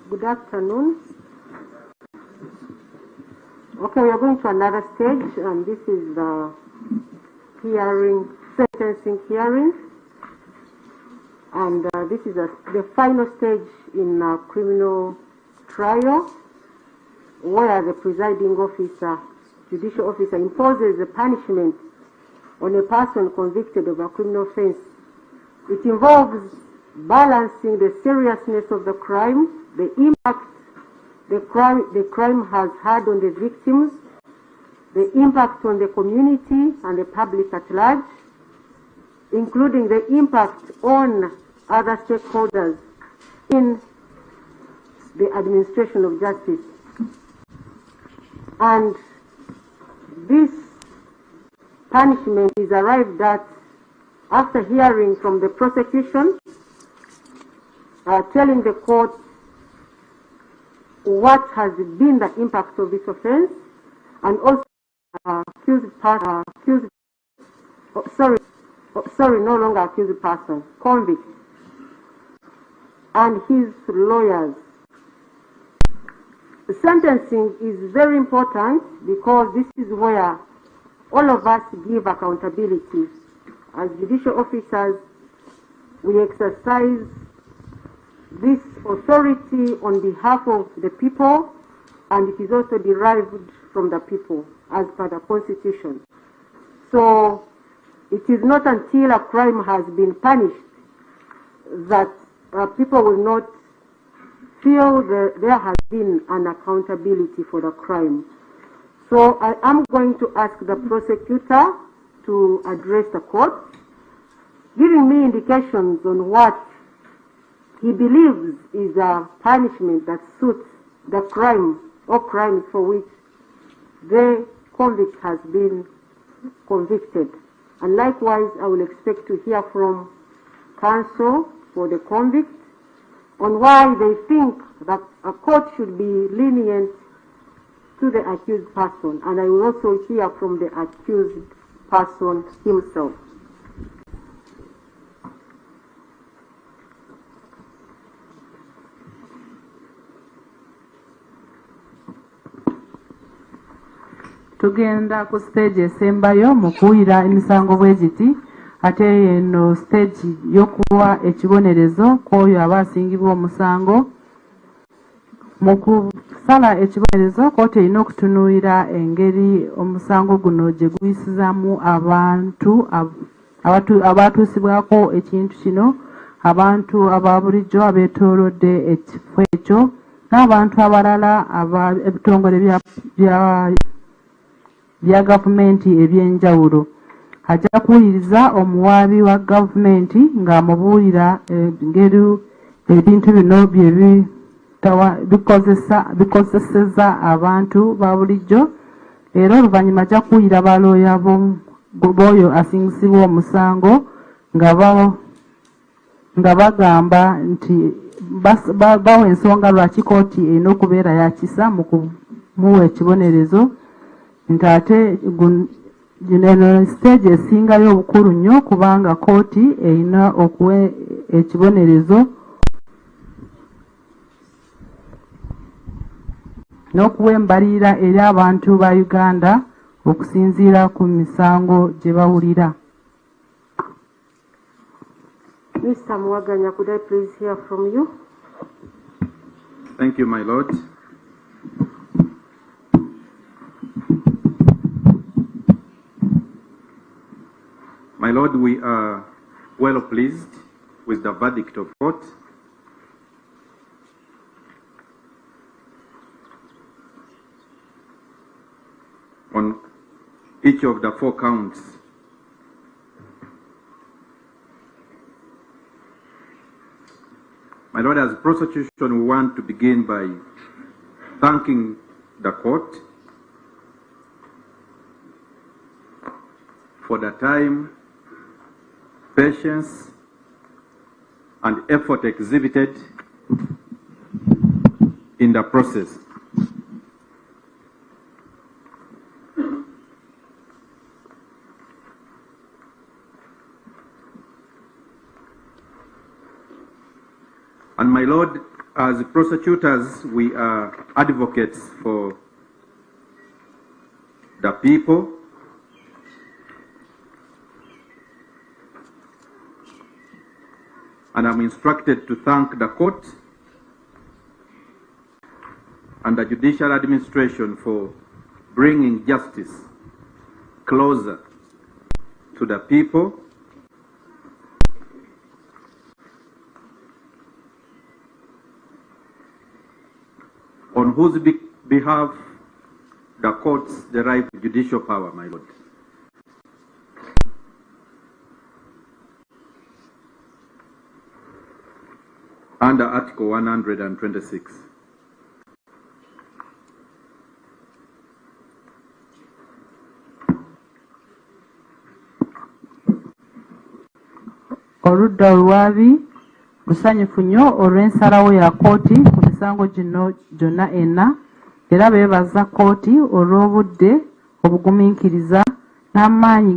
Good afternoon. Okay, we are going to another stage, and this is the sentencing hearing. And this is the final stage in a criminal trial, where the presiding officer, judicial officer, imposes a punishment on a person convicted of a criminal offense. It involves balancing the seriousness of the crime, the impact the crime has had on the victims, the impact on the community and the public at large, including the impact on other stakeholders in the administration of justice. And this punishment is arrived at after hearing from the prosecution, telling the court what has been the impact of this offense, and also no longer accused person, convict, and his lawyers. The sentencing is very important because this is where all of us give accountability. As judicial officers, we exercise this authority on behalf of the people, and it is also derived from the people as per the Constitution. So it is not until a crime has been punished that people will not feel there has been an accountability for the crime. So I am going to ask the prosecutor to address the court, giving me indications on what he believes is a punishment that suits the crime or crimes for which the convict has been convicted. And likewise, I will expect to hear from counsel for the convict on why they think that a court should be lenient to the accused person. And I will also hear from the accused person himself. Tugenda ku stage esembayo mu kuwulira emisango bwe giti, ate eno stage y'okuwa ekibonerezo kw'oyo aba asingibwa omusango. Mu kusala ekibonerezo, kkooti erina okutunuulira engeri omusango guno gye guyisizaamu abantu abaatuusibwako ekintu kino, abantu aba bulijjo abeetoolodde ekifo ekyo, n'abantu abalala ebitongole bya gavumenti eby'enjawulo. Ajja kuwuliriza omuwaabi wa gavumenti ng'amubuulira engeri ebintu bino bikozeseza abantu ba bulijjo, era oluvannyuma ajja kuwulira balooya b'oyo asingisibwa omusango nga bagamba nti bawa ensonga lwaki kooti erina okubeera yakisa mu kumuwa ekibonerezo, nti ate eno stage esingayo obukulu nnyo kubanga kooti erina okuwa ekibonerezo n'okuwa embalirira eri abantu ba Uganda okusinziira ku misango gye bawulira. Mr. Mwaganya, could I please hear from you? Thank you, my Lord. My Lord, we are well pleased with the verdict of court. On each of the 4 counts. My Lord, as prosecution, we want to begin by thanking the court for the time, patience, and effort exhibited in the process. And my Lord, as prosecutors, we are advocates for the people. And I'm instructed to thank the court and the judicial administration for bringing justice closer to the people. On whose behalf the courts derive judicial power, my lord. Under Article 126. Oludda olwabi lusanyufu nnyo olw'ensalawo ya kooti ku misango gino gyonna enna, era beebaza kooti olw'obudde obugumiikiriza n'amaanyi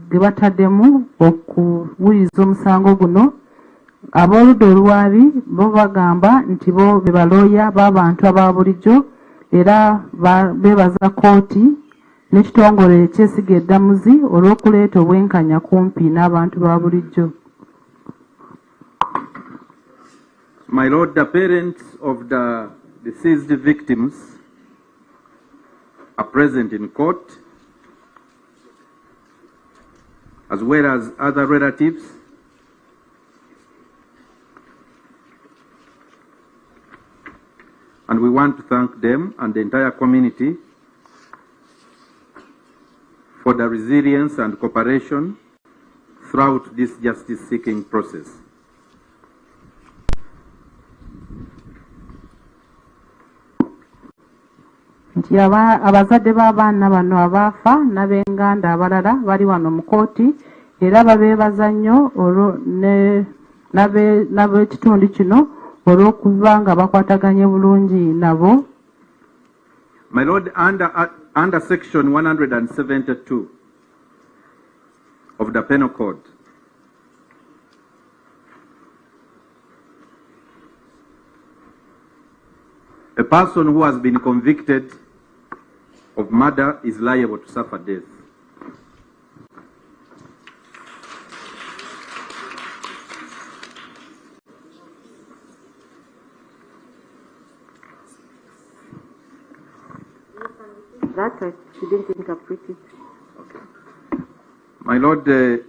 ge bataddemu okuwuliriza omusango guno. Ab'oludda olwabi bo bagamba nti bo be balooya b'abantu aba bulijjo, era beebaza kooti n'ekitongole ekyesiga eddamuzi olw'okuleeta obwenkanya kumpi n'abantu ba bulijjo. My lord, the parents of the deceased victims are present in court, as well as other relatives. And we want to thank them and the entire community for the resilience and cooperation throughout this justice-seeking process. Nti abazadde b'abaana bano abaafa n'ab'enganda abalala bali wano mu kooti, era babeebaza nnyo n'ab'ekitundu kino olw'okuba nga bakwataganye bulungi nabo. My lord, under section 172 of the Penal Code, a person who has been convicted of murder is liable to suffer death. That I didn't interpret it. Okay. My lord, I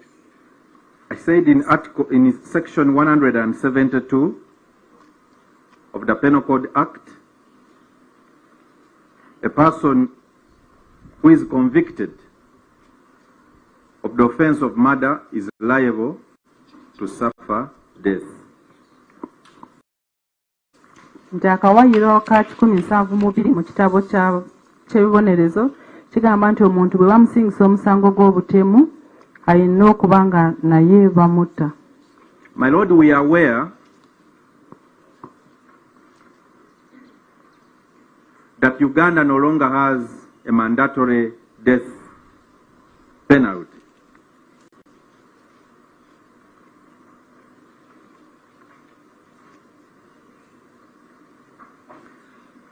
said in section 172 of the Penal Code Act, a person who is convicted of the offense of murder is liable to suffer death. Nti akawayiro ka 172 mu kitabo ky'ebibonerezo kigamba nti omuntu bwe bamusingisa omusango gw'obutemu alina okuba nga naye bamutta. My lord, we are aware that Uganda no longer has a mandatory death penalty.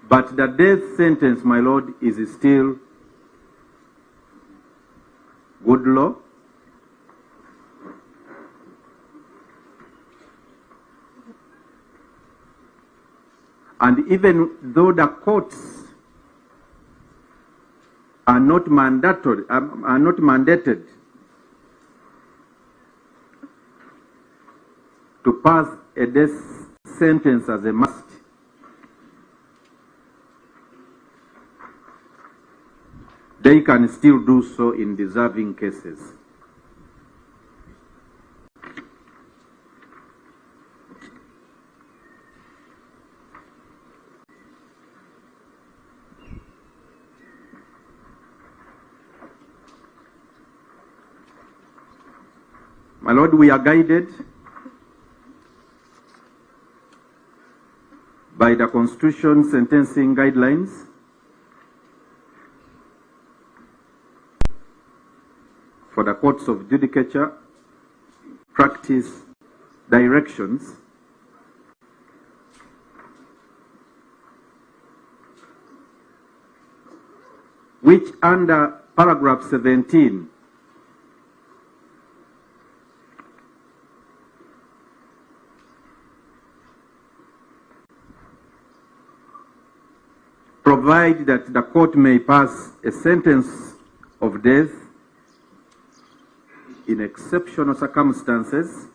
But the death sentence, my lord, is still good law. And even though the courts are not mandated to pass a death sentence as a must, they can still do so in deserving cases. My lord, we are guided by the Constitution sentencing guidelines for the courts of judicature practice directions which under paragraph 17 provide that the court may pass a sentence of death in exceptional circumstances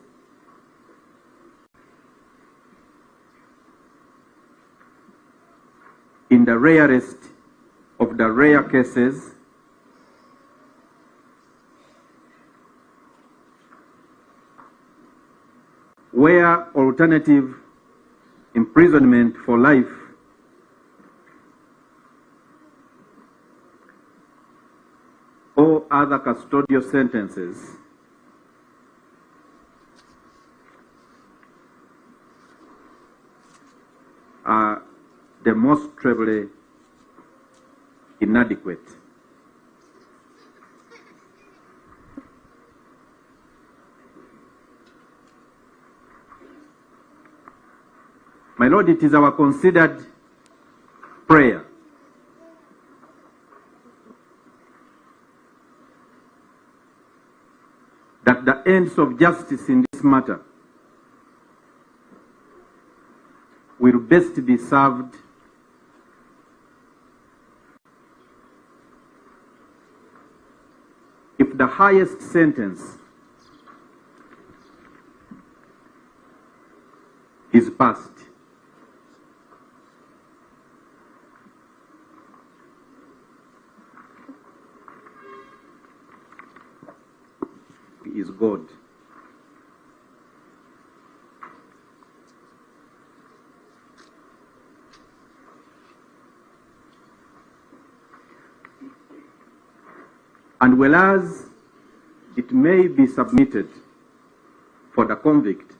in the rarest of the rare cases where alternative imprisonment for life or other custodial sentences are demonstrably inadequate. My Lord, it is our considered prayer that the ends of justice in this matter will best be served if the highest sentence is passed. He is God. And whereas it may be submitted for the convict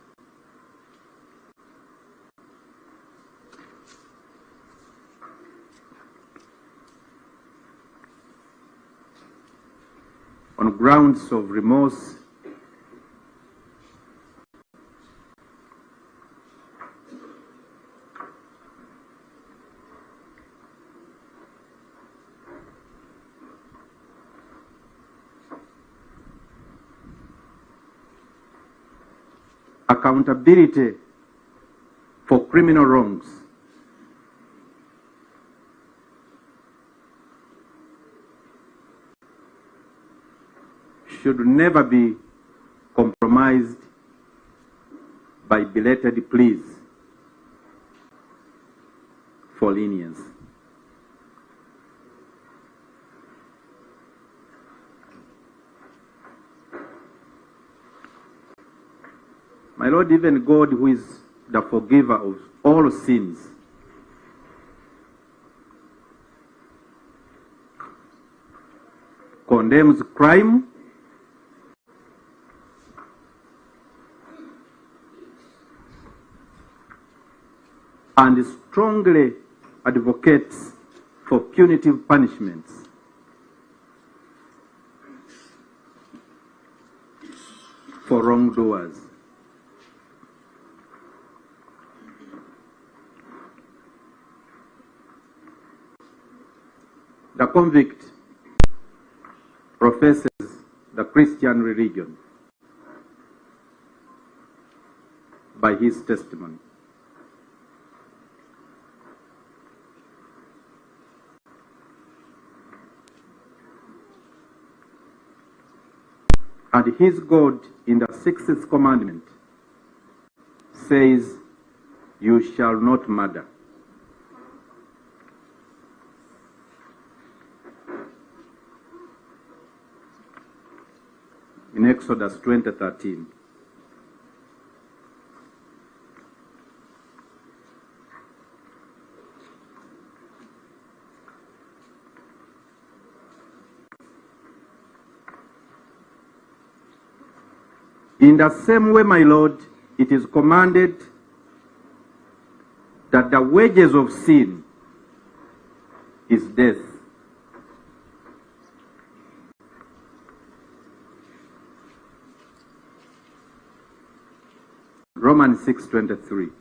on grounds of remorse accountability for criminal wrongs should never be compromised by belated pleas for lenience. My Lord, even God, who is the forgiver of all sins, condemns crime and strongly advocates for punitive punishments for wrongdoers. The convict professes the Christian religion by his testimony. And his God in the 6th commandment says, "You shall not murder." In Exodus 20:13. In the same way, my Lord, it is commanded that the wages of sin is death. Romans 6:23.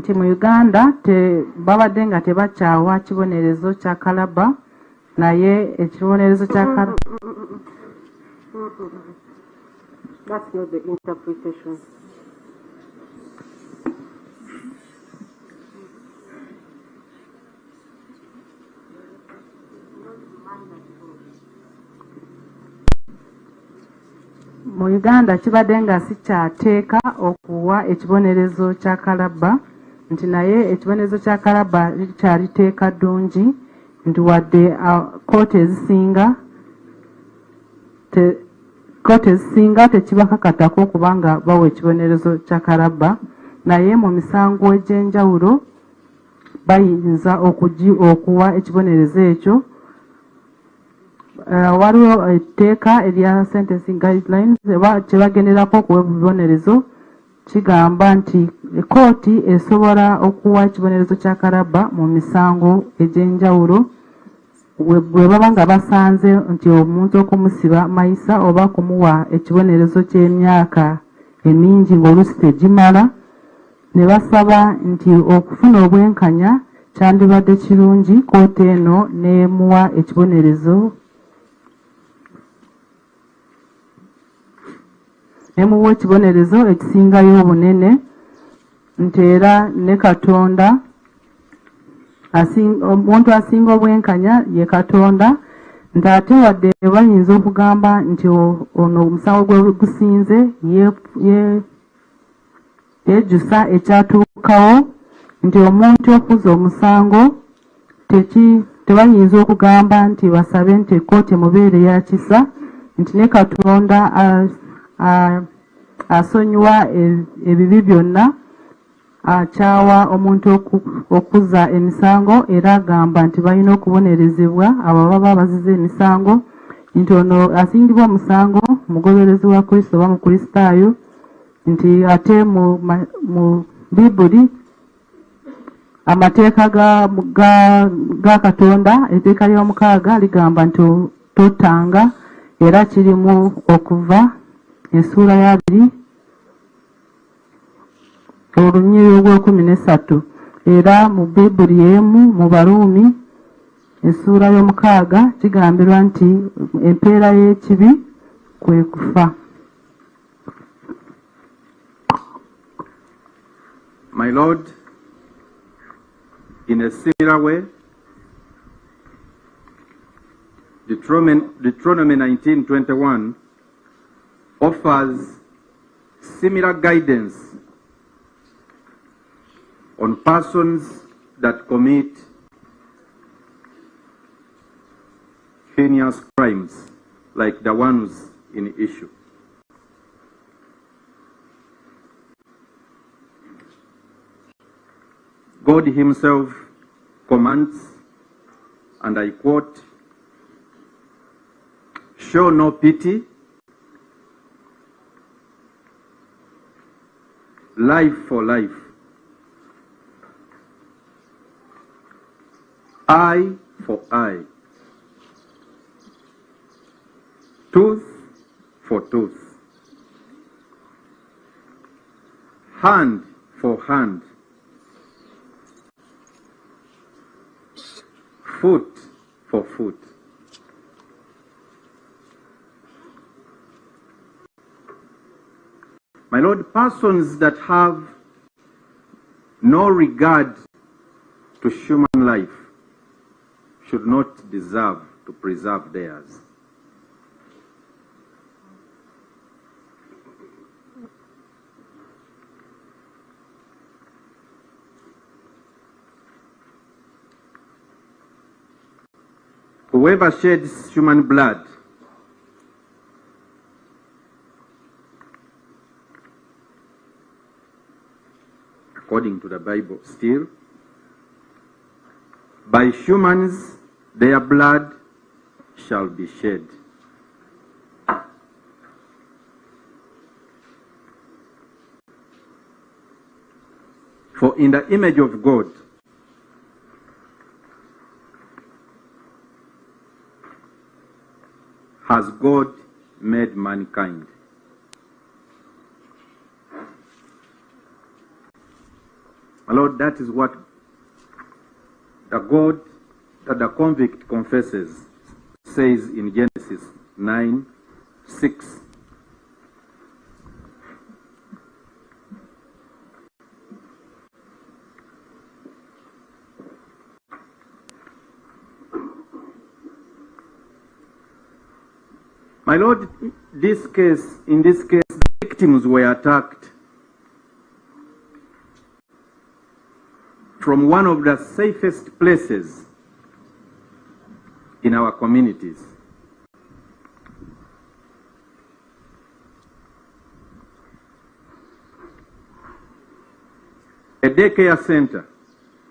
nti mu Uganda babadde nga tebakyawa kibonerezo kya kalaba naye ekibonerezo kya kalaba That's not the interpretation. mu Uganda kibadde nga si kyateeka okuwa ekibonerezo kya kalaba nti naye ekibonerezo kya kalaba likyaliteeka ddungi nti wadde kooti ezisinga tekibakakatako okubanga bawa ekibonerezo kya kalaba naye mu misango egy'enjawulo bayinza okuwa ekibonerezo ekyo. Waliwo etteeka erya sentencing guidelines kyebagenderako okuwa ebibonerezo kigamba nti kooti esobola okuwa ekibonerezo kya kalaba mu misango egy'enjawulo bwe baba nga basanze nti omuntu okumusiba mayisa oba kumuwa ekibonerezo ky'emyaka emingi ng'oluusi tegimala ne basaba nti okufuna obwenkanya kyandibadde kirungi kooti eno n'emuwa ekibonerezo nemuwa ekibonerezo ekisingayo obunene nti era ne Katonda omuntu asinga obwenkanya ye Katonda nti ate wadde bayinza okugamba nti ono omusango gwe gusinze yejjusa ekyatuukawo nti omuntu okuza omusango tebayinza okugamba nti basabe nti ekkooti emubeere ya kisa nti ne Katonda asonyiwa ebibi byonna akyawa omuntu okuza emisango era agamba nti balina okubonerezebwa abo baba bazize emisango nti ono asingibwa omusango mugoberezi wa Kristo oba mukristaayo nti ate mu Bibuli amateeka ga Katonda etteeka ly'omukaaga ligamba nti totanga era kirimu okuva essuula ya 2 olunyiriri ogw'ekumi era mu Bibuli emu mu Baruumi essuula y'omukaaga kigambirwa nti empeera y'ekibi kwe kufa. My Lord, in a similar way, Deuteronomy 19:21 offers similar guidance on persons that commit heinous crimes like the ones in issue. God himself commands, and I quote, "Show no pity, life for life, eye for eye, tooth for tooth, hand for hand, foot for foot." My Lord, persons that have no regard to human life should not deserve to preserve theirs. Whoever sheds human blood according to the Bible still, by humans their blood shall be shed. For in the image of God has God made mankind. My Lord, that is what the God that the convict confesses says in Genesis 9:6. My Lord, in this case, the victims were attacked from one of the safest places in our communities. A daycare center.